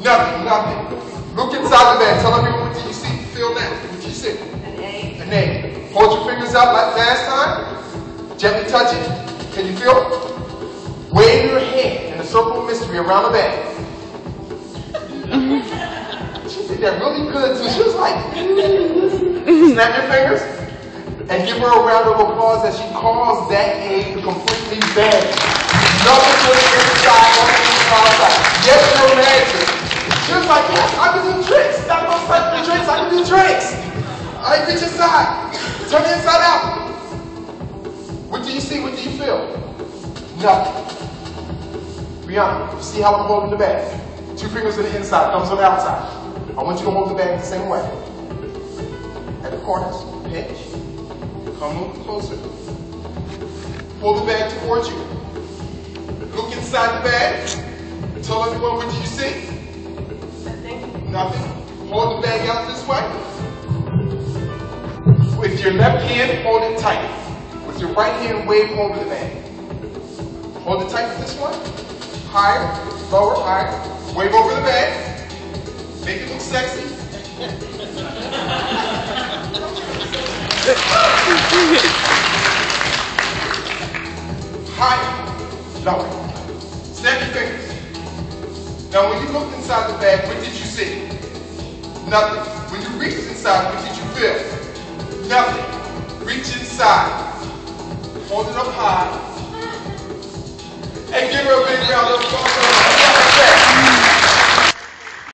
Nothing, nothing. Look inside the bag. Tell everyone what do you see, feel now. What do you see? An A. An A. Hold your fingers out like last time. Gently touch it. Can you feel it? Wave your hand in a circle of mystery around the bag. She did that really good too. She was like, snap your fingers and give her a round of applause as she calls that A completely bad. Nothing to the inside, nothing to the outside. Yes, you're magic. She was like, yes, I can do tricks. Not those type of tricks, I can do tricks. All right, reach inside. Turn it inside out. What do you see? What do you feel? Nothing. Brianna, you see how I'm holding the bag? 2 fingers on the inside, thumbs on the outside. I want you to hold the bag the same way. At the corners, pinch. Come a little closer. Pull the bag towards you. Look inside the bag. Tell everyone what do you see? Nothing. Nothing. Hold the bag out this way. With your left hand, hold it tight. With your right hand, wave over the bag. Hold it tight with this one. Higher, lower, higher. Wave over the bag. Make it look sexy. Higher, lower. Snap your fingers. Now when you looked inside the bag, what did you see? Nothing. When you reached inside, what did you feel? Nothing. Reach inside. Hold it up high. And give her a big round of applause.